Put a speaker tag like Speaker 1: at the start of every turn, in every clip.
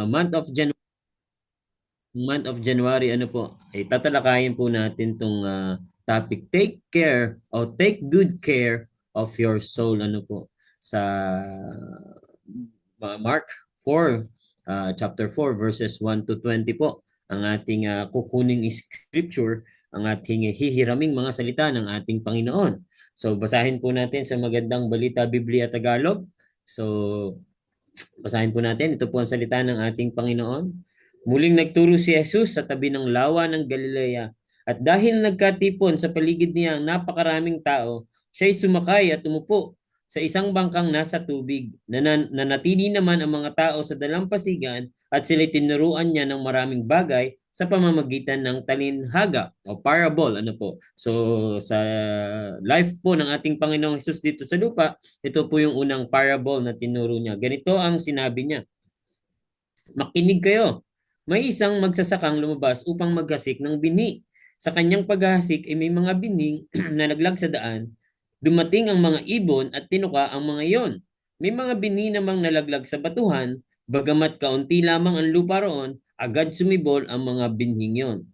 Speaker 1: month of January, ano po, ay tatalakayin po natin tong topic, take care o take good care of your soul, ano po, sa Mark 4, chapter 4, verses 1 to 20 po, ang ating kukuning scripture, ang ating hihiraming mga salita ng ating Panginoon. So, basahin po natin sa Magandang Balita Biblia Tagalog. So, basahin po natin. Ito po ang salita ng ating Panginoon. Muling nagturo si Jesus sa tabi ng lawa ng Galilea. At dahil nagkatipon sa paligid niya ang napakaraming tao, siya'y sumakay at umupo sa isang bangkang nasa tubig. Nanatili naman ang mga tao sa dalampasigan at sila'y tinuruan niya ng maraming bagay sa pamamagitan ng talinhaga o parable. Ano po? So, sa life po ng ating Panginoong Jesus dito sa lupa, ito po yung unang parable na tinuro niya. Ganito ang sinabi niya. Makinig kayo. May isang magsasakang lumabas upang maghasik ng bini. Sa kanyang paghahasik ay may mga bining na naglag sa daan. Dumating ang mga ibon at tinuka ang mga iyon. May mga bini namang nalaglag sa batuhan, bagamat kaunti lamang ang lupa roon, agad sumibol ang mga binhing yon.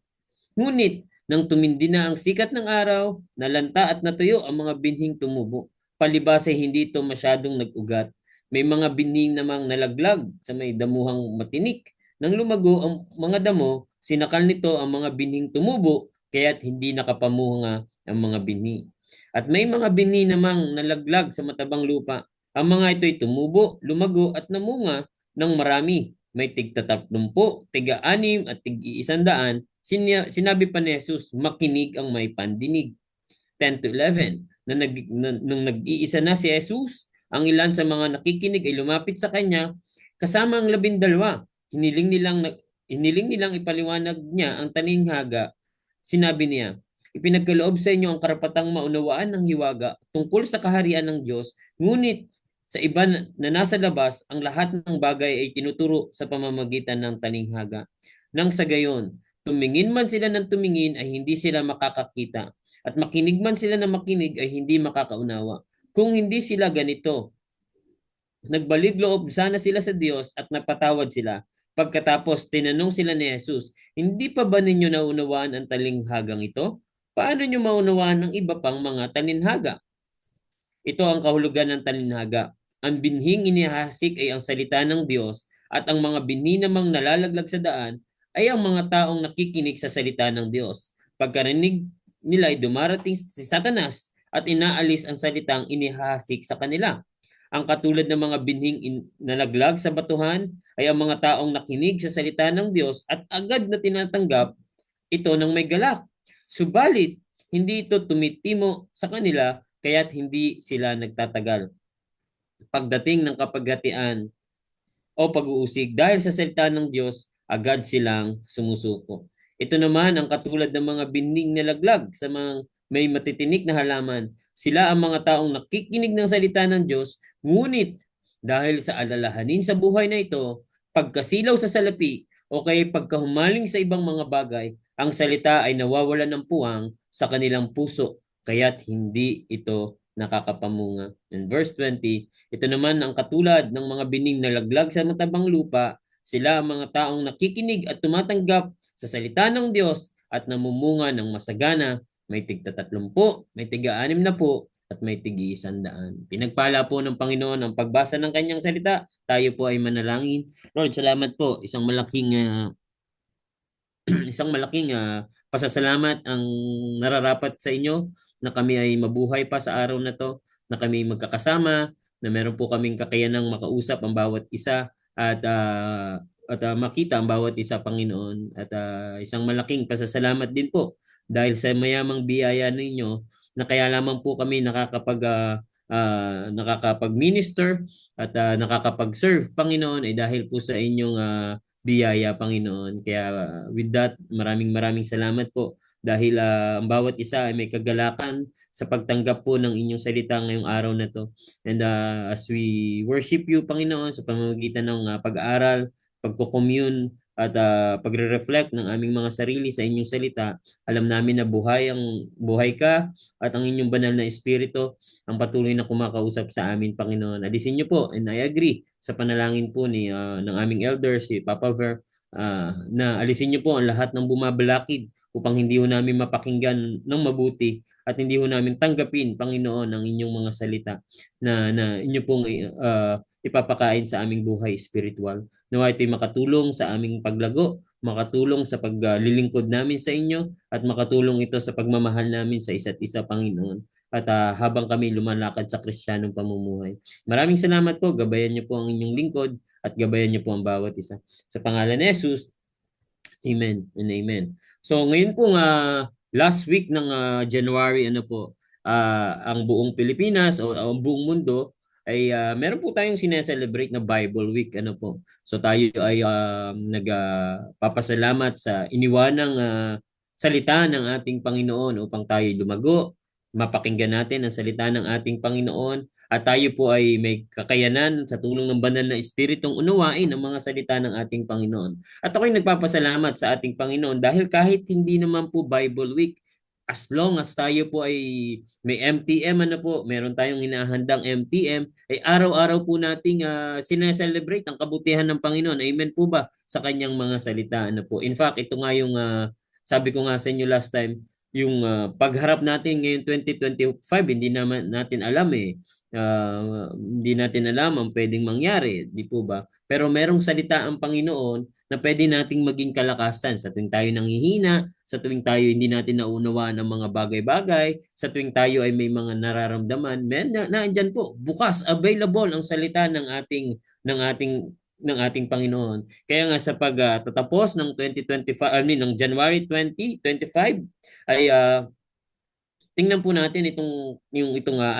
Speaker 1: Ngunit, nang tumindi na ang sikat ng araw, nalanta at natuyo ang mga binhing tumubo. Palibas ay hindi ito masyadong nag-ugat. May mga binhing namang nalaglag sa may damuhang matinik. Nang lumago ang mga damo, sinakal nito ang mga binhing tumubo, kaya't hindi nakapamunga ang mga binhi. At may mga binhi namang nalaglag sa matabang lupa. Ang mga ito'y tumubo, lumago at namunga ng marami. May tig-30, tig-6 at tig-100. Sinabi pa ni Jesus, makinig ang may pandinig. 10 to 11. Nung nag-iisa na si Jesus, ang ilan sa mga nakikinig ay lumapit sa kanya kasama ang 12. Hiniling nilang ipaliwanag niya ang talinhaga. Sinabi niya, ipinagkaloob sa inyo ang karapatang maunawaan ng hiwaga tungkol sa kaharian ng Diyos, ngunit sa iba na nasa labas, ang lahat ng bagay ay tinuturo sa pamamagitan ng talinhaga. Nang sa gayon, tumingin man sila ng tumingin ay hindi sila makakakita, at makinig man sila ng makinig ay hindi makakaunawa. Kung hindi sila ganito, nagbalik loob sana sila sa Diyos at napatawad sila. Pagkatapos tinanong sila ni Jesus, hindi pa ba ninyo naunawaan ang talinghagang ito? Paano nyo maunawaan ng iba pang mga talinhaga? Ito ang kahulugan ng talinhaga. Ang binhing inihasik ay ang salita ng Diyos at ang mga binhi namang nalalaglag sa daan ay ang mga taong nakikinig sa salita ng Diyos. Pagkarinig nila ay dumarating si Satanas at inaalis ang salitang inihasik sa kanila. Ang katulad ng mga binhing nalaglag sa batuhan ay ang mga taong nakinig sa salita ng Diyos at agad na tinatanggap ito ng may galak. Subalit, hindi ito tumitimo sa kanila kaya't hindi sila nagtatagal. Pagdating ng kapaghatian o pag-uusig dahil sa salita ng Diyos, agad silang sumusuko. Ito naman ang katulad ng mga binding nalaglag sa mga may matitinik na halaman. Sila ang mga taong nakikinig ng salita ng Diyos, ngunit dahil sa alalahanin sa buhay na ito, pagkasilaw sa salapi o kaya pagkahumaling sa ibang mga bagay, ang salita ay nawawalan ng puwang sa kanilang puso, kaya't hindi ito nakakapamunga. In verse 20, ito naman ang katulad ng mga bining nalaglag sa matabang lupa, sila ang mga taong nakikinig at tumatanggap sa salita ng Diyos at namumunga ng masagana, may tig-30, may tig-60, at may tig-100. Pinagpala po ng Panginoon ang pagbasa ng kanyang salita. Tayo po ay manalangin. Lord, salamat po. Isang malaking pasasalamat ang nararapat sa inyo na kami ay mabuhay pa sa araw na to, na kami magkakasama, na meron po kaming kakayanang makausap ang bawat isa at makita ang bawat isa, Panginoon. At isang malaking pasasalamat din po dahil sa mayamang biyaya ninyo na kaya lamang po kami nakakapag-minister at nakakapag-serve, Panginoon, ay dahil po sa inyong biyaya, Panginoon. Kaya with that, maraming maraming salamat po dahil ang bawat isa ay may kagalakan sa pagtanggap po ng inyong salita ngayong araw na to. And as we worship you, Panginoon, sa pamamagitan ng pag-aaral, pagko-commune, at pagre-reflect ng aming mga sarili sa inyong salita, alam namin na buhay ka at ang inyong banal na espiritu ang patuloy na kumakausap sa amin, Panginoon. Alisin niyo po, and I agree sa panalangin po ng aming elder, si Papa Ver, na alisin niyo po ang lahat ng bumabalakid upang hindi ho namin mapakinggan ng mabuti at hindi ho namin tanggapin, Panginoon, ang inyong mga salita na inyo pong ipapakain sa aming buhay spiritual. Nawa ito'y makatulong sa aming paglago, makatulong sa paglilingkod namin sa inyo, at makatulong ito sa pagmamahal namin sa isa't isa, Panginoon. At habang kami lumalakad sa Kristiyanong pamumuhay. Maraming salamat po. Gabayan niyo po ang inyong lingkod at gabayan niyo po ang bawat isa. Sa pangalan ni Jesus, amen and amen. So ngayon po last week ng January ang buong Pilipinas o ang buong mundo ay meron po tayong sineselebrate na Bible Week So tayo ay nagpapasalamat sa iniwanang salita ng ating Panginoon upang tayo lumago, mapakinggan natin ang salita ng ating Panginoon at tayo po ay may kakayanan sa tulong ng banal na Espiritong unawain ang mga salita ng ating Panginoon. At ako'y nagpapasalamat sa ating Panginoon dahil kahit hindi naman po Bible Week, as long as tayo po ay may MTM, meron tayong hinahandang MTM, ay araw-araw po nating sineselebrate ang kabutihan ng Panginoon. Amen po ba sa kanyang mga salita? In fact, ito nga yung sabi ko nga sa inyo last time, yung pagharap natin ngayon 2025, hindi naman natin alam hindi natin alam ang pwedeng mangyari, di po ba? Pero merong salita ang Panginoon na pwede nating maging kalakasan sa tuwing tayo nanghihina, sa tuwing tayo hindi natin naunawaan ng mga bagay-bagay, sa tuwing tayo ay may mga nararamdaman, naandyan po, bukas, available ang salita ng ating Panginoon. Kaya nga sa pagtatapos ng 2025, ng January 2025 ay tingnan po natin itong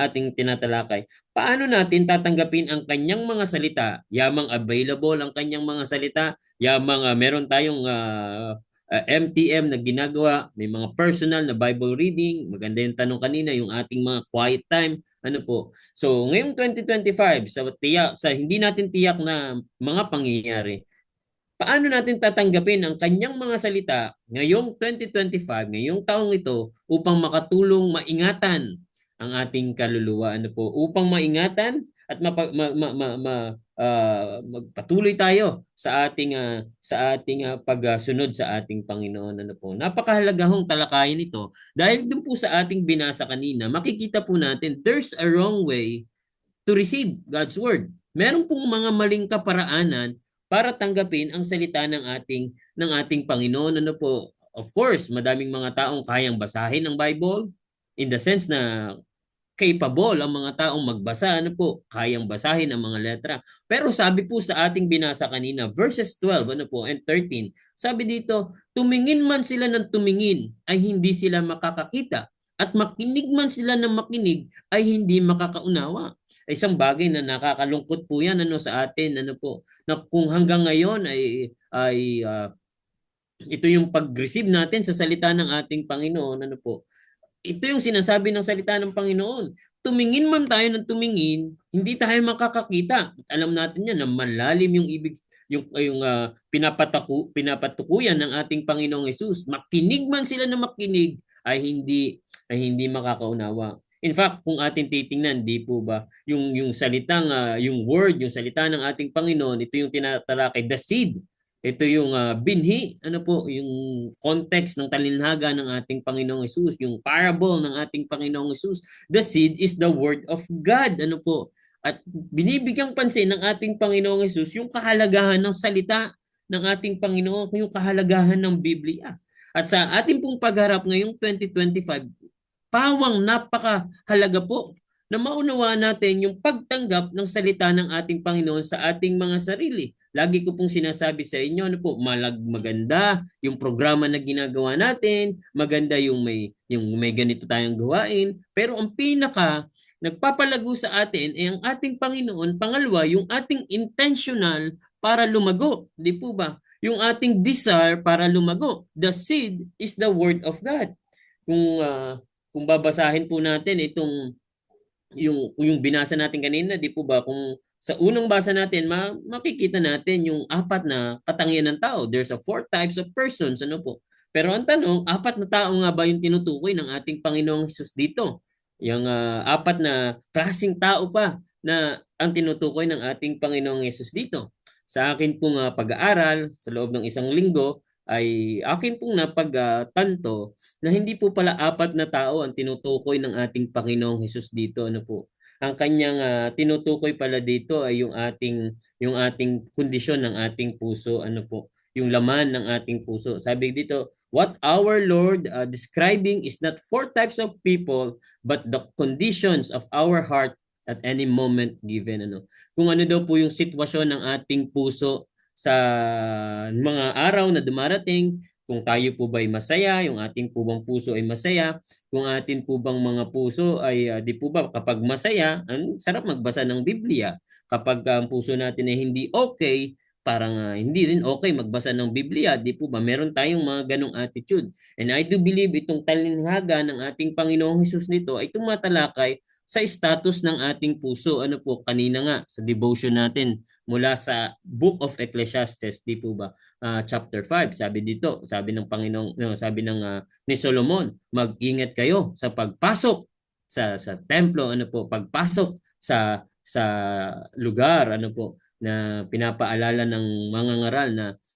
Speaker 1: ating tinatalakay. Paano natin tatanggapin ang kanyang mga salita? Yamang available ang kanyang mga salita, yamang meron tayong MTM na ginagawa, may mga personal na Bible reading, maganda yung tanong kanina, yung ating mga quiet time, So, ngayong 2025, sa hindi natin tiyak na mga pangyayari, paano natin tatanggapin ang kanyang mga salita ngayong 2025, ngayong taong ito, upang makatulong maingatan ang ating kaluluwa? Upang maingatan at magpatuloy tayo sa ating pagsunod sa ating Panginoon. Napakahalaga hong talakayin ito dahil dun po sa ating binasa kanina, makikita po natin there's a wrong way to receive God's word. Meron pong mga maling kaparaanan para tanggapin ang salita ng ating Panginoon. Of course, madaming mga taong kayang basahin ang Bible in the sense na capable ang mga taong magbasa, kayang basahin ang mga letra. Pero sabi po sa ating binasa kanina, verses 12, and 13, sabi dito, tumingin man sila ng tumingin ay hindi sila makakakita at makinig man sila ng makinig ay hindi makakaunawa. Isang bagay na nakakalungkot po yan sa atin, na kung hanggang ngayon ay ito yung pag-receive natin sa salita ng ating Panginoon, ito yung sinasabi ng salita ng Panginoon. Tumingin man tayo ng tumingin, hindi tayo makakakita. Alam natin yan na malalim yung ibig, yung pinapatukuyan ng ating Panginoong Hesus. Makinig man sila na makinig ay hindi makakaunawa. In fact, kung atin titingnan, di po ba, yung salitang, yung word, yung salita ng ating Panginoon, ito yung tinatalakay, the seed. Ito yung binhi, yung context ng talinhaga ng ating Panginoong Hesus, yung parable ng ating Panginoong Hesus. The seed is the word of God, At binibigyang pansin ng ating Panginoong Hesus yung kahalagahan ng salita ng ating Panginoon, yung kahalagahan ng Biblia. At sa ating pong pagharap ngayong 2025, pawang napakahalaga po na maunawaan natin yung pagtanggap ng salita ng ating Panginoon sa ating mga sarili. Lagi ko pong sinasabi sa inyo, maganda yung programa na ginagawa natin, maganda yung may ganito tayong gawain, pero ang pinaka nagpapalago sa atin ay ang ating Panginoon. Pangalawa, yung ating intentional para lumago. Di po ba? Yung ating desire para lumago. The seed is the word of God. Kung babasahin po natin yung binasa natin kanina, di po ba, kung Sa unang basa natin, makikita natin yung apat na katangian ng tao. There's a four types of persons, ano po. Pero ang tanong, apat na tao nga ba yung tinutukoy ng ating Panginoong Hesus dito? Yung apat na klaseng tao pa na ang tinutukoy ng ating Panginoong Hesus dito. Sa akin pong pag-aaral sa loob ng isang linggo ay akin pong napagtanto na hindi po pala apat na tao ang tinutukoy ng ating Panginoong Hesus dito, ano po. Ang kanyang tinutukoy pala dito ay yung ating kondisyon ng ating puso, ano po, yung laman ng ating puso. Sabi dito, what our Lord describing is not four types of people but the conditions of our heart at any moment given, ano. Kung ano daw po yung sitwasyon ng ating puso sa mga araw na dumarating, kung tayo po ba ay masaya, yung ating po bang puso ay masaya, kung atin po bang mga puso ay di po ba kapag masaya, ang sarap magbasa ng Biblia. Kapag ang puso natin ay hindi okay, parang hindi rin okay magbasa ng Biblia, di po ba? Meron tayong mga ganong attitude. And I do believe itong talinhaga ng ating Panginoong Hesus nito ay tumatalakay sa status ng ating puso. Ano po, kanina nga sa devotion natin mula sa Book of Ecclesiastes, di po ba? Chapter 5, sabi dito, sabi ng Panginoong, no, sabi ng ni Solomon, mag-ingat kayo sa pagpasok sa templo, ano po, pagpasok sa lugar, ano po, na pinapaalala ng mga ngaral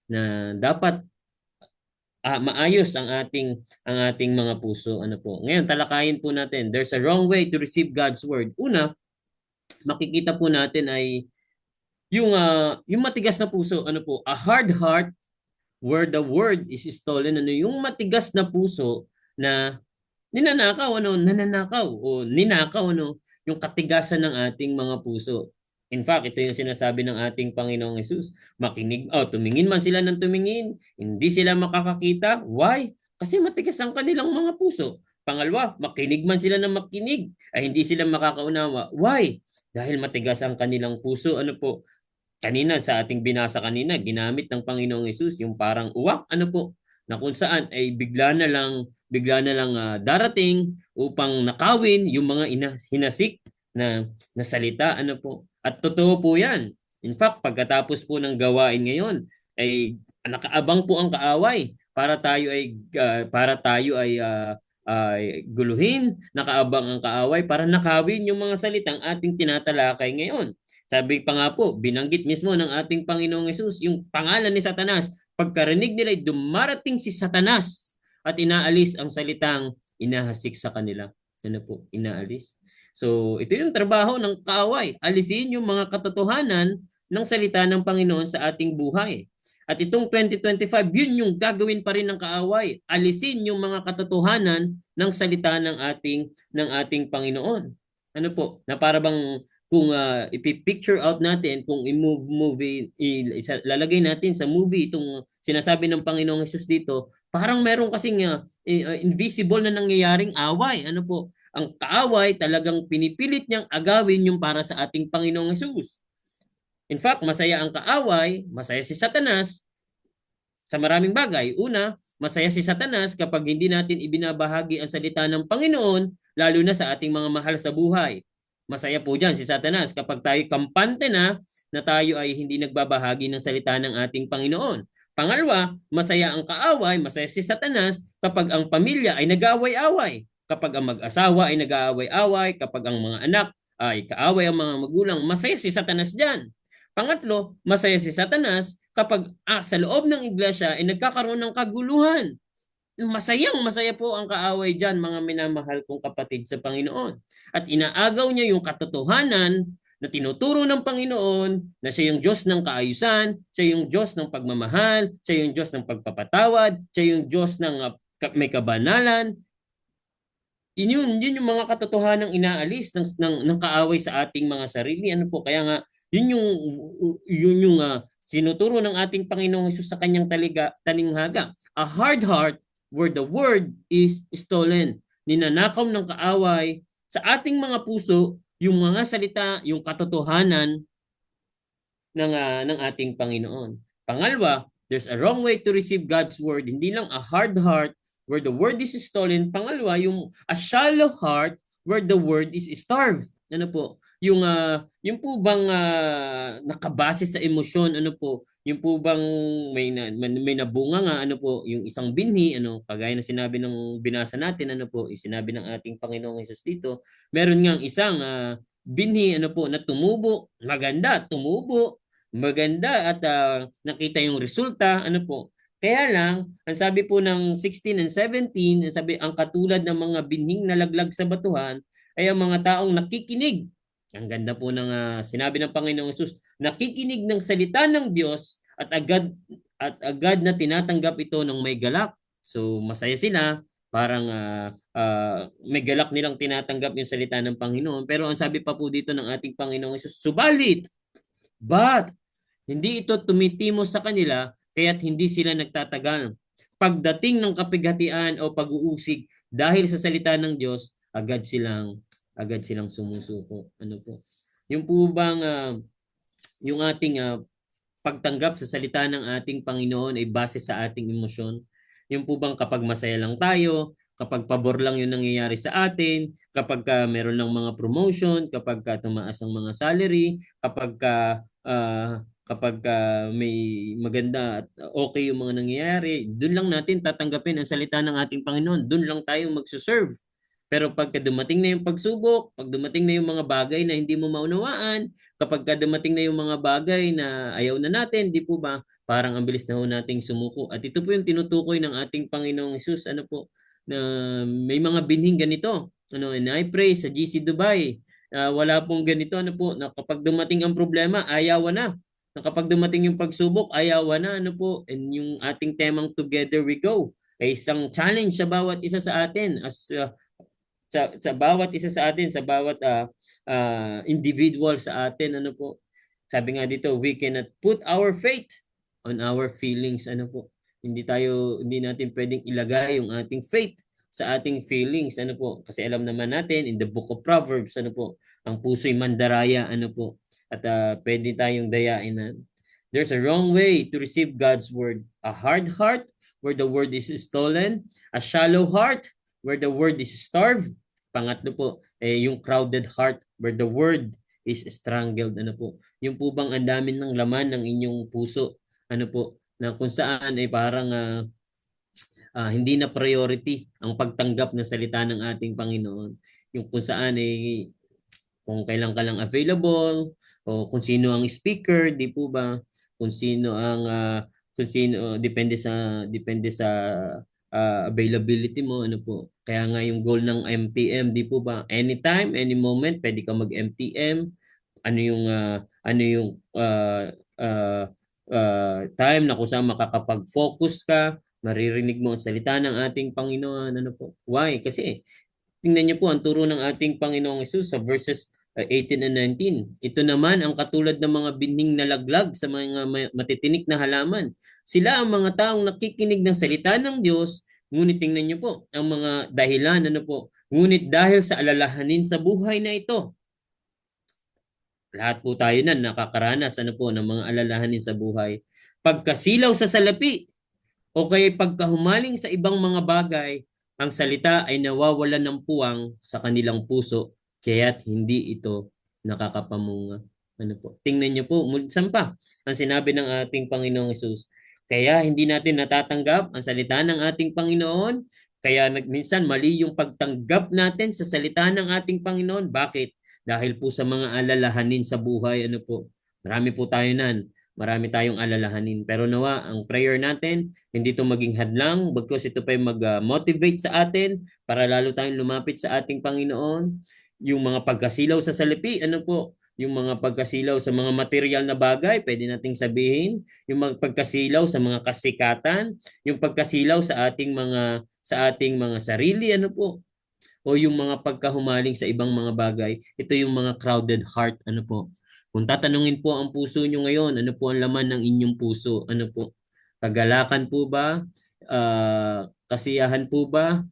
Speaker 1: na dapat maayos ang ating mga puso, ano po. Ngayon talakayin po natin. There's a wrong way to receive God's word. Una, makikita po natin ay yung matigas na puso, ano po, a hard heart where the word is stolen, ano, yung matigas na puso na nananakaw o ninakaw, ano, yung katigasan ng ating mga puso. In fact, ito yung sinasabi ng ating Panginoong Hesus. Tumingin man sila ng tumingin, hindi sila makakakita. Why? Kasi matigas ang kanilang mga puso. Pangalawa, makinig man sila ng makinig, ay hindi sila makakaunawa. Why? Dahil matigas ang kanilang puso. Ano po? Kanina sa ating binasa kanina, ginamit ng Panginoong Hesus yung parang uwak, ano po, na kung saan ay bigla na lang darating upang nakawin yung mga hinasik na salita, ano po. At totoo po 'yan. In fact, pagkatapos po ng gawain ngayon ay nakaabang po ang kaaway para tayo ay guluhin, nakaabang ang kaaway para nakawin yung mga salitang ating tinatalakay ngayon. Sabi pa nga po, binanggit mismo ng ating Panginoong Hesus yung pangalan ni Satanas. Pagkarinig nila, dumarating si Satanas at inaalis ang salitang inahasik sa kanila. Ano po, inaalis. So, ito yung trabaho ng kaaway. Alisin yung mga katotohanan ng salita ng Panginoon sa ating buhay. At itong 2025, yun yung gagawin pa rin ng kaaway. Alisin yung mga katotohanan ng salita ng ating Panginoon. Ano po, na para bang kung ipipicture out natin, kung lalagay natin sa movie itong sinasabi ng Panginoong Hesus dito, parang meron kasing invisible na nangyayaring away. Ano po? Ang kaaway talagang pinipilit niyang agawin yung para sa ating Panginoong Hesus. In fact, masaya ang kaaway, masaya si Satanas sa maraming bagay. Una, masaya si Satanas kapag hindi natin ibinabahagi ang salita ng Panginoon, lalo na sa ating mga mahal sa buhay. Masaya po dyan si Satanas kapag tayo kampante na tayo ay hindi nagbabahagi ng salita ng ating Panginoon. Pangalawa, masaya ang kaaway, masaya si Satanas kapag ang pamilya ay nag-aaway-away. Kapag ang mag-asawa ay nag-aaway-away, kapag ang mga anak ay kaaway ang mga magulang, masaya si Satanas dyan. Pangatlo, masaya si Satanas kapag sa loob ng iglesia ay nagkakaroon ng kaguluhan. Masayang-masaya po ang kaaway dyan, mga minamahal kong kapatid sa Panginoon. At inaagaw niya yung katotohanan na tinuturo ng Panginoon na siya yung Diyos ng kaayusan, siya yung Diyos ng pagmamahal, siya yung Diyos ng pagpapatawad, siya yung Diyos ng may kabanalan. Yun yung mga katotohanang inaalis ng kaaway sa ating mga sarili. Ano po, kaya nga, yun yung sinuturo ng ating Panginoong Hesus sa kanyang talinghaga. A hard heart where the word is stolen. Ninanakaw ng kaaway sa ating mga puso yung mga salita, yung katotohanan ng ating Panginoon. Pangalawa, there's a wrong way to receive God's word. Hindi lang a hard heart where the word is stolen. Pangalawa, yung a shallow heart where the word is starved. Ano po? yung po bang nakabase sa emosyon, ano po, yung po bang may nabunga nga, ano po, yung isang binhi, ano, kagaya na sinabi ng binasa natin, ano po, sinabi ng ating Panginoong Hesus dito, meron ngang isang binhi, ano po, na tumubo, maganda at nakita yung resulta, ano po. Kaya lang, ang sabi po ng 16 and 17, ang katulad ng mga binhing nalaglag sa batuhan ay ang mga taong nakikinig. Ang ganda po ng sinabi ng Panginoong Hesus, nakikinig ng salita ng Diyos at agad na tinatanggap ito ng may galak. So masaya sila, parang may galak nilang tinatanggap yung salita ng Panginoon. Pero ang sabi pa po dito ng ating Panginoong Hesus, subalit, but hindi ito tumitimos sa kanila kaya't hindi sila nagtatagal. Pagdating ng kapighatian o pag-uusig dahil sa salita ng Diyos, agad silang sumusuko. Ano po? Yung po bang yung ating pagtanggap sa salita ng ating Panginoon ay base sa ating emosyon? Yung po bang kapag masaya lang tayo, kapag pabor lang yung nangyayari sa atin, kapag meron ng mga promotion, kapag tumaas ang mga salary, kapag may maganda at okay yung mga nangyayari, doon lang natin tatanggapin ang salita ng ating Panginoon. Doon lang tayo magsuserve. Pero pagka dumating na yung pagsubok, pag dumating na yung mga bagay na hindi mo maunawaan, kapag dumating na yung mga bagay na ayaw na natin, di po ba? Parang ang bilis na ho nating sumuko. At ito po yung tinutukoy ng ating Panginoong Hesus, ano po, na may mga binhing ganito. Ano, and I pray sa GC Dubai, wala pong ganito, ano po, na kapag dumating ang problema, ayawan na. Na kapag dumating yung pagsubok, ayawan na, ano po, and yung ating temang Together We Go ay isang challenge sa bawat isa sa atin sa bawat isa sa atin, sa bawat individual sa atin, ano po. Sabi nga dito, we cannot put our faith on our feelings, ano po. Hindi natin pwedeng ilagay yung ating faith sa ating feelings, ano po. Kasi alam naman natin in the book of Proverbs, ano po, ang puso'y mandaraya, ano po. At pwede tayong dayain na there's a wrong way to receive God's word. A hard heart where the word is stolen, a shallow heart where the word is starved. Pangatlo po, yung crowded heart where the word is strangled. Ano po? Yung po bang ang dami ng laman ng inyong puso? Ano po? Na kung saan ay parang hindi na priority ang pagtanggap ng salita ng ating Panginoon. Yung kung saan ay kung kailan ka lang available o kung sino ang speaker, di po ba? Kung sino ang depende sa availability mo, ano po. Kaya nga yung goal ng MTM, di po ba? Anytime, any moment, pwede ka mag-MTM. Ano yung time na kung saan makakapag-focus ka, maririnig mo ang salita ng ating Panginoon, ano po. Why? Kasi tingnan niyo po ang turo ng ating Panginoong Hesus sa verses 18 and 19. Ito naman ang katulad ng mga binhing nalaglag sa mga matitinik na halaman. Sila ang mga taong nakikinig ng salita ng Diyos, ngunit tingnan niyo po ang mga dahilan, ano po, ngunit dahil sa alalahanin sa buhay na ito, lahat po tayo na nakakaranas, ano po, ng mga alalahanin sa buhay. Pagkasilaw sa salapi, o kaya pagkahumaling sa ibang mga bagay, ang salita ay nawawalan ng puwang sa kanilang puso, kaya't hindi ito nakakapamunga. Ano po? Tingnan niyo po, saan pa ang sinabi ng ating Panginoong Hesus. Kaya hindi natin natatanggap ang salita ng ating Panginoon. Kaya minsan mali yung pagtanggap natin sa salita ng ating Panginoon. Bakit? Dahil po sa mga alalahanin sa buhay, ano po. Marami po tayo nan. Marami tayong alalahanin. Pero nawa, ang prayer natin, hindi ito maging hadlang, bagkus ito pa yung mag-motivate sa atin para lalo tayong lumapit sa ating Panginoon. Yung mga pagkasilaw sa salapi, ano po, yung mga pagkasilaw sa mga material na bagay, pwede nating sabihin, yung mga pagkasilaw sa mga kasikatan, yung pagkasilaw sa ating mga sarili, ano po, o yung mga pagkahumaling sa ibang mga bagay, ito yung mga crowded heart, ano po. Kung tatanungin po ang puso nyo ngayon, ano po ang laman ng inyong puso? Ano po? Kagalakan po ba? Kasiyahan po ba?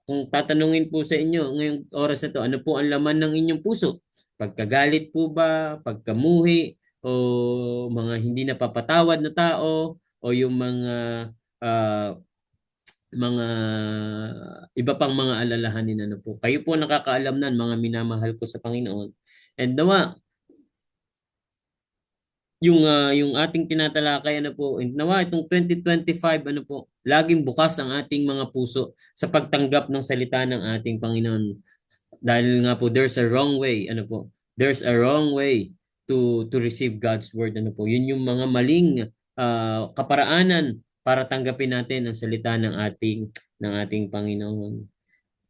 Speaker 1: Kung tatanungin po sa inyo ngayong oras na to, ano po ang laman ng inyong puso? Pagkagalit po ba? Pagkamuhi? O mga hindi napapatawad na tao? O yung ah, mga iba pang mga alalahanin, ano po. Kayo po nakakaalam nan, mga minamahal ko sa Panginoon. And yung ating tinatalakay ano po, and nawa itong 2025 ano po, laging bukas ang ating mga puso sa pagtanggap ng salita ng ating Panginoon. Dahil nga po there's a wrong way, ano po, there's a wrong way to receive God's word, ano po. Yun yung mga maling kaparaanan para tanggapin natin ang salita ng ating Panginoon.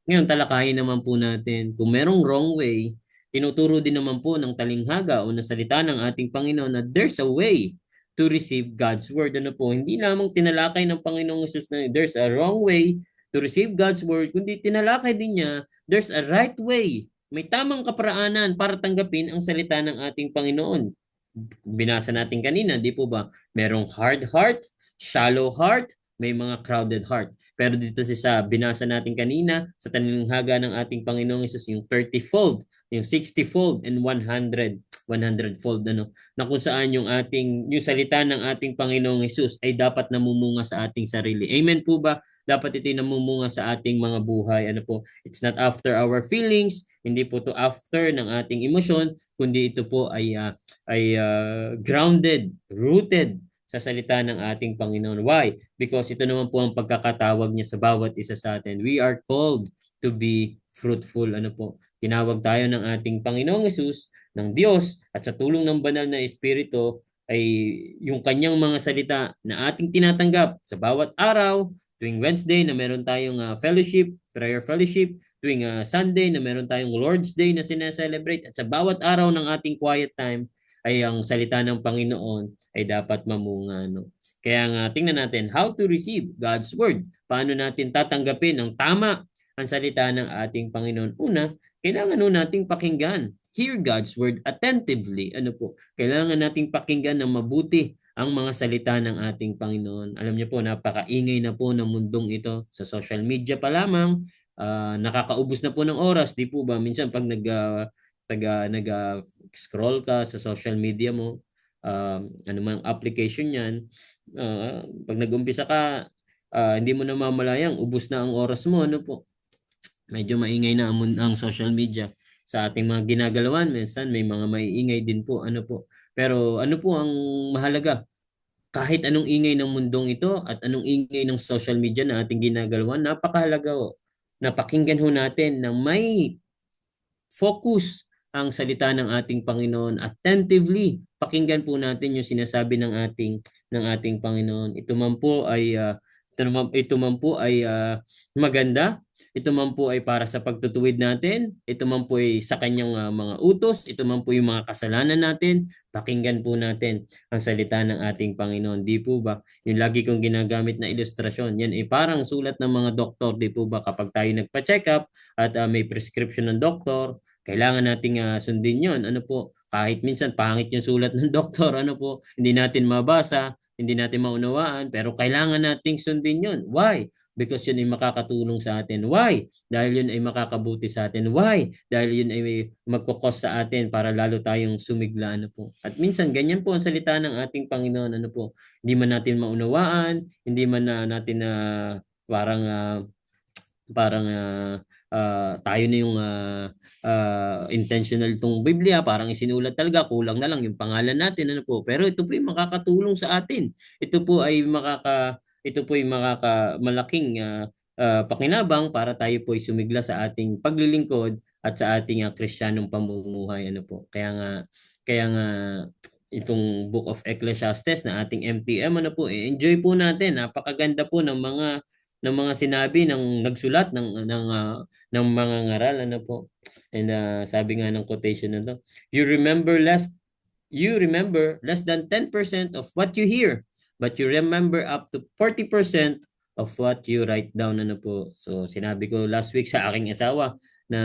Speaker 1: Ngayon, talakayin naman po natin, kung merong wrong way, tinuturo din naman po ng talinghaga o ng salita ng ating Panginoon na there's a way to receive God's word. Ano po, hindi lamang tinalakay ng Panginoong Hesus na there's a wrong way to receive God's word, kundi tinalakay din niya there's a right way. May tamang kaparaanan para tanggapin ang salita ng ating Panginoon. Binasa natin kanina, di po ba? Merong hard heart, shallow heart, may mga crowded heart. Pero dito sa binasa natin kanina, sa talinghaga ng ating Panginoong Hesus, yung 30-fold, yung 60-fold, and 100-fold, ano, na kung saan yung salita ng ating Panginoong Hesus ay dapat namumunga sa ating sarili. Amen po ba? Dapat ito namumunga sa ating mga buhay. Ano po? It's not after our feelings, hindi po to after ng ating emosyon, kundi ito po ay grounded, rooted sa salita ng ating Panginoon. Why? Because ito naman po ang pagkakatawag niya sa bawat isa sa atin. We are called to be fruitful. Ano po? Tinawag tayo ng ating Panginoong Hesus, ng Diyos, at sa tulong ng banal na Espiritu ay yung kanyang mga salita na ating tinatanggap sa bawat araw, tuwing Wednesday na meron tayong fellowship, prayer fellowship, tuwing Sunday na meron tayong Lord's Day na sineselebrate, at sa bawat araw ng ating quiet time ay ang salita ng Panginoon ay dapat mamunga. No? Kaya nga, tingnan natin how to receive God's Word. Paano natin tatanggapin ng tama ang salita ng ating Panginoon? Una, kailangan nun nating pakinggan. Hear God's Word attentively. Ano po? Kailangan nating pakinggan ng mabuti ang mga salita ng ating Panginoon. Alam niyo po, napakaingay na po ng mundong ito. Sa social media pa lamang, nakakaubos na po ng oras, di po ba? Minsan pag nag-scroll ka sa social media mo, ano man application yan, pag nag-umpisa ka, hindi mo na mamalayang, ubos na ang oras mo, ano po. Medyo maingay na ang social media sa ating mga ginagalawan. Minsan may mga maiingay din po, ano po. Pero ano po ang mahalaga? Kahit anong ingay ng mundong ito at anong ingay ng social media na ating ginagalawan, napakahalaga ho. Napakinggan ho natin ng may focus ang salita ng ating Panginoon attentively. Pakinggan po natin yung sinasabi ng ating Panginoon. Ito man po ay maganda. Ito man po ay para sa pagtutuwid natin. Ito man po ay sa kanyang mga utos. Ito man po yung mga kasalanan natin. Pakinggan po natin ang salita ng ating Panginoon. Di po ba? Yung lagi kong ginagamit na ilustrasyon. Yan ay parang sulat ng mga doktor. Di po ba? Kapag tayo nagpa-check up at may prescription ng doktor, kailangan nating sundin yon. Ano po? Kahit minsan pangit yung sulat ng doktor, ano po? Hindi natin mabasa, hindi natin maunawaan, pero kailangan nating sundin yon. Why? Because yun ay makakatulong sa atin. Why? Dahil yun ay makakabuti sa atin. Why? Dahil yun ay magkukos sa atin para lalo tayong sumigla. Ano po? At minsan, ganyan po ang salita ng ating Panginoon. Ano po? Hindi man natin maunawaan, hindi man natin parang tayo na yung intentional tong Biblia, parang isinulat talaga, kulang na lang yung pangalan natin, ano po. Pero ito po yung makakatulong sa atin. Ito po ay malaking pakinabang para tayo po ay sumigla sa ating paglilingkod at sa ating Kristiyanong pamumuhay, ano po. Kaya nga itong Book of Ecclesiastes na ating MTM, ano po, enjoy po natin. Napakaganda po ng mga sinabi ng nagsulat ng mga ngaral, ano po. And sabi nga ng quotation na to, you remember less than 10% of what you hear, but you remember up to 40% of what you write down, ano po. So sinabi ko last week sa aking asawa na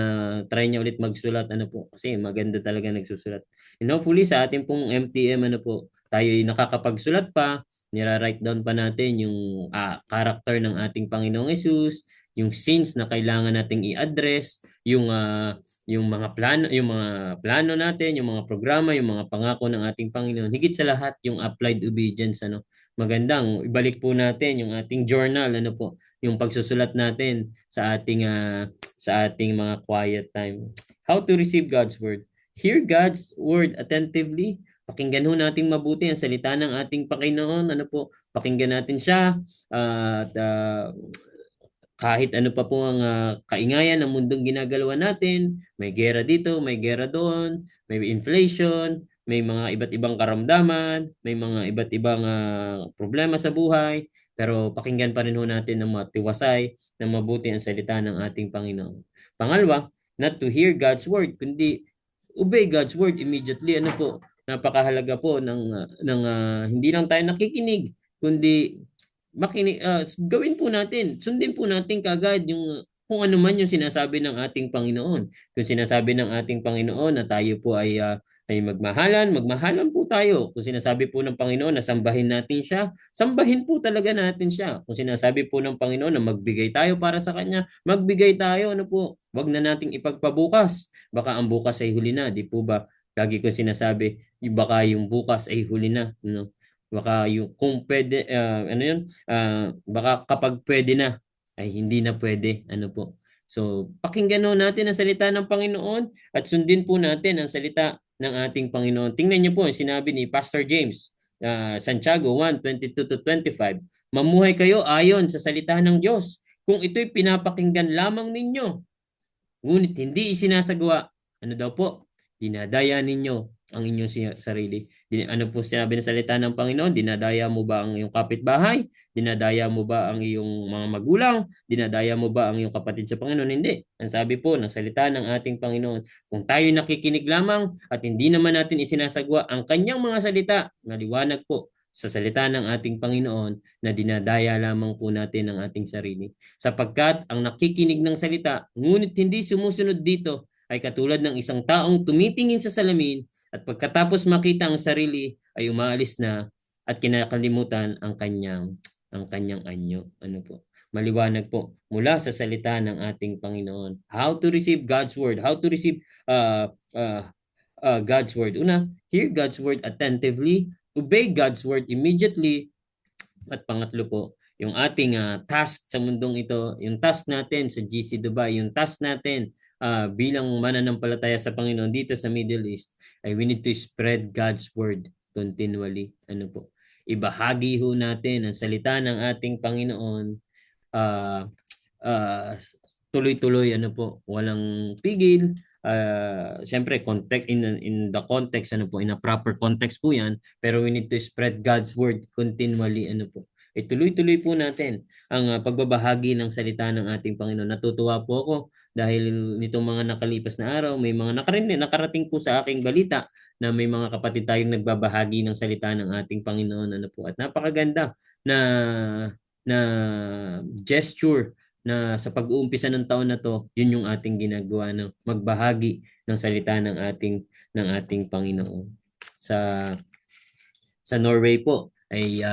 Speaker 1: try niya ulit magsulat, ano po, kasi maganda talaga nagsusulat. And hopefully sa ating pong MTM, ano po, tayo ay nakakapagsulat pa, nira-write down pa natin yung character ng ating Panginoong Hesus, yung sins na kailangan nating i-address, yung mga plano natin, yung mga programa, yung mga pangako ng ating Panginoon. Higit sa lahat yung applied obedience, ano. Magandang ibalik po natin yung ating journal, ano po, yung pagsusulat natin sa ating mga quiet time. How to receive God's word? Hear God's word attentively. Pakinggan ho natin mabuti ang salita ng ating Panginoon. Ano po? Pakinggan natin siya at kahit ano pa po ang kaingayan ng mundong ginagalawan natin, may gera dito, may gera doon, may inflation, may mga iba't ibang karamdaman, may mga iba't ibang problema sa buhay, pero pakinggan pa rin ho natin ng matiwasay na mabuti ang salita ng ating Panginoon. Pangalawa, not to hear God's word, kundi obey God's word immediately. Ano po? Napakahalaga po ng hindi lang tayo nakikinig, kundi gawin po natin, sundin po natin kaagad yung kung ano man yung sinasabi ng ating Panginoon. Kung sinasabi ng ating Panginoon na tayo po ay magmahalan, magmahalan po tayo. Kung sinasabi po ng Panginoon na sambahin natin siya, sambahin po talaga natin siya. Kung sinasabi po ng Panginoon na magbigay tayo para sa Kanya, magbigay tayo. Ano po? Wag na nating ipagpabukas. Baka ang bukas ay huli na, di po ba? Lagi ko sinasabi, baka yung bukas ay huli na. No? Baka yung kung pwede, ano yun, baka kapag pwede na, ay hindi na pwede. Ano po. So, pakinggan ho natin ang salita ng Panginoon at sundin po natin ang salita ng ating Panginoon. Tingnan niyo po ang sinabi ni Pastor James, Santiago 1:22 to 25. Mamuhay kayo ayon sa salita ng Diyos. Kung ito'y pinapakinggan lamang ninyo, ngunit hindi isinasagawa, ano daw po? Dinadaya ninyo ang inyong sarili. Ano po sinabi ng salita ng Panginoon? Dinadaya mo ba ang iyong kapitbahay? Dinadaya mo ba ang iyong mga magulang? Dinadaya mo ba ang iyong kapatid sa Panginoon? Hindi. Ang sabi po ng salita ng ating Panginoon, kung tayo nakikinig lamang at hindi naman natin isinasagwa ang kanyang mga salita, maliwanag po sa salita ng ating Panginoon na dinadaya lamang po natin ang ating sarili. Sapagkat ang nakikinig ng salita, ngunit hindi sumusunod dito, ay katulad ng isang taong tumitingin sa salamin at pagkatapos makita ang sarili ay umaalis na at kinakalimutan ang kanyang anyo. Ano po? Maliwanag po mula sa salita ng ating Panginoon. How to receive God's word? How to receive God's word? Una, hear God's word attentively, obey God's word immediately, at pangatlo po, yung ating task sa mundong ito, yung task natin sa GC Dubai, yung task natin bilang mananampalataya sa Panginoon dito sa Middle East, ay we need to spread God's word continually. Ano po? Ibahagi ho natin ang salita ng ating Panginoon uh, uh, tuloy-tuloy, ano po, walang pigil. Siyempre, context in the context, ano po, in a proper context po yan, pero we need to spread God's word continually, ano po. Tuloy-tuloy po natin ang pagbabahagi ng salita ng ating Panginoon. Natutuwa po ako dahil nitong mga nakalipas na araw, may mga nakarating po sa aking balita na may mga kapatid tayong nagbabahagi ng salita ng ating Panginoon, ano po. At napakaganda na gesture na sa pag-uumpisa ng taon na to, yun yung ating ginagawa, no? Magbahagi ng salita ng ating Panginoon. Sa Norway po ay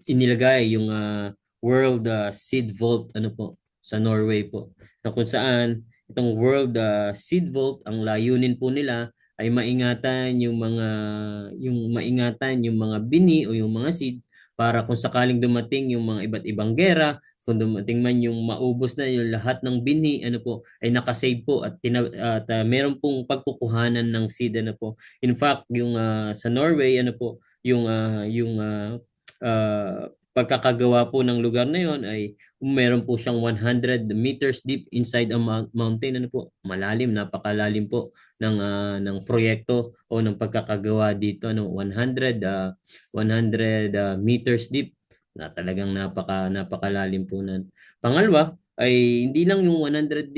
Speaker 1: inilagay yung World Seed Vault, ano po, sa Norway po. Na kung saan itong World Seed Vault, ang layunin po nila ay maingatan yung mga bini o yung mga seed para kung sakaling dumating yung mga iba't ibang gera, kung dumating man yung maubos na yung lahat ng binhi, ano po, ay nakasave po at meron pong pagkukuhanan ng seed, ano po. In fact, yung sa Norway, ano po, yung pagkakagawa po ng lugar na yon ay meron po siyang 100 meters deep inside a mountain, ano po, malalim, napakalalim po ng proyekto o ng pagkakagawa dito, ano, 100 meters deep na talagang napakalalim po nan. Pangalawa ay hindi lang yung 100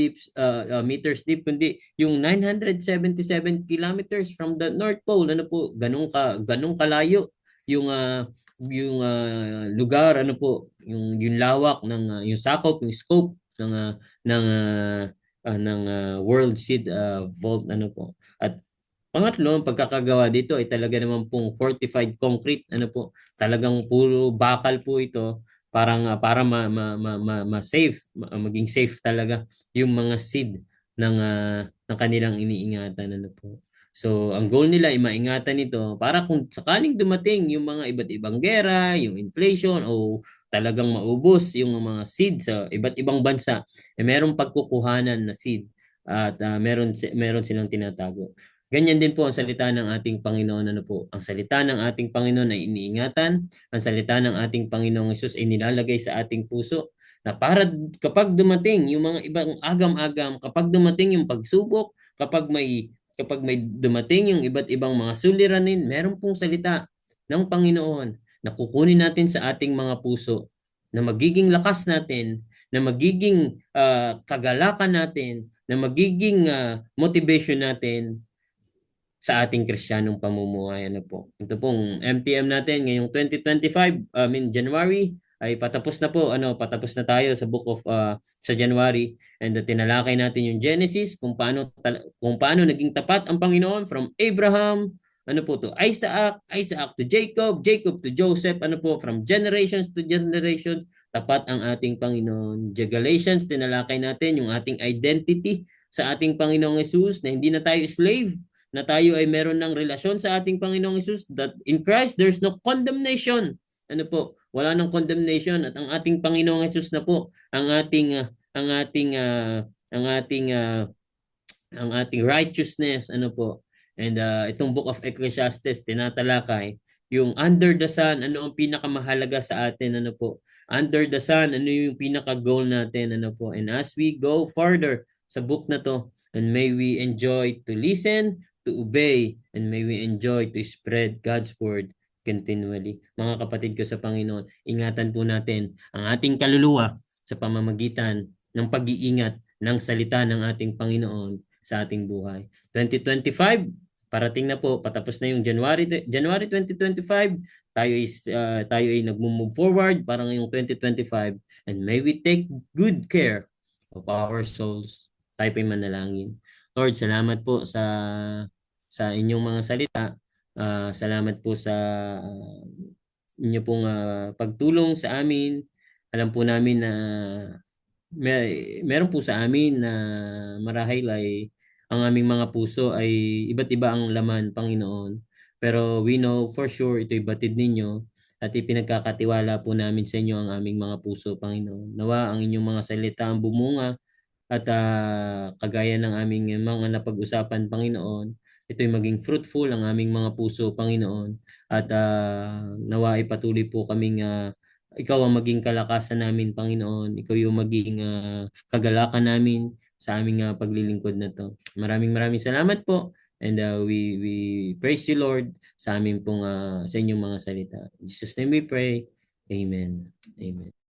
Speaker 1: meters deep, kundi yung 977 kilometers from the North Pole, ano po, ganung kalayo yung lugar, ano po, yung lawak yung sakop, yung scope ng World Seed Vault, ano po. At pangatlo, ang pagkakagawa dito ay talaga naman pong fortified concrete, ano po, talagang puro bakal po ito para ma-safe, maging safe talaga yung mga seed ng kanilang iniingatan, ano po. So, ang goal nila ay maingatan ito para kung sakaling dumating yung mga iba't ibang gera, yung inflation o talagang maubos yung mga seed sa iba't ibang bansa, merong pagkukuhanan na seed at meron silang tinatago. Ganyan din po ang salita ng ating Panginoon. Ano po? Ang salita ng ating Panginoon ay iniingatan. Ang salita ng ating Panginoong Hesus ay nilalagay sa ating puso na para kapag dumating yung mga ibang agam-agam, kapag dumating yung pagsubok, kapag may dumating yung iba't ibang mga suliranin, meron pong salita ng Panginoon na kukunin natin sa ating mga puso, na magiging lakas natin, na magiging kagalakan natin, na magiging motivation natin sa ating Kristiyanong pamumuhay. Ano po? Ito pong MTM natin ngayong 2025, January, ay patapos na po. Patapos na tayo sa book of sa January, and tinalakay natin yung Genesis, kung paano naging tapat ang Panginoon from Abraham, to Isaac, Isaac to Jacob, Jacob to Joseph, from generations to generations, tapat ang ating Panginoon. Galatians, tinalakay natin yung ating identity sa ating Panginoong Jesus, na hindi na tayo slave, na tayo ay meron ng relasyon sa ating Panginoong Hesus, that in Christ there's no condemnation. Wala nang condemnation, at ang ating Panginoong Hesus na po ang ating righteousness. And itong book of Ecclesiastes tinatalakay yung under the sun, ano ang pinakamahalaga sa atin. Under the sun, ano yung pinaka goal natin. And as we go further sa book na to, and may we enjoy to listen, to obey, and may we enjoy to spread God's word continually. Mga kapatid ko sa Panginoon, ingatan po natin ang ating kaluluwa sa pamamagitan ng pag-iingat ng salita ng ating Panginoon sa ating buhay. 2025, parating na po, patapos na yung January 2025, tayo ay nagmo-move forward para ngayong 2025, and may we take good care of our souls. Tayo po'y manalangin. Lord, salamat po sa inyong mga salita. Salamat po sa inyo pong pagtulong sa amin. Alam po namin na meron po sa amin na marahil ay ang aming mga puso ay iba't iba ang laman, Panginoon. Pero we know for sure ito'y batid ninyo, at ipinagkakatiwala po namin sa inyo ang aming mga puso, Panginoon. Nawa ang inyong mga salita ang bumunga, at kagaya ng aming mga napag-usapan, Panginoon, ito'y maging fruitful ang aming mga puso, Panginoon. At nawa ay patuloy po kaming ikaw ang maging kalakasan namin, Panginoon. Ikaw yung maging kagalakan namin sa aming paglilingkod na to. Maraming maraming salamat po. And we praise you, Lord, sa inyong mga salita. In Jesus' name we pray. Amen. Amen.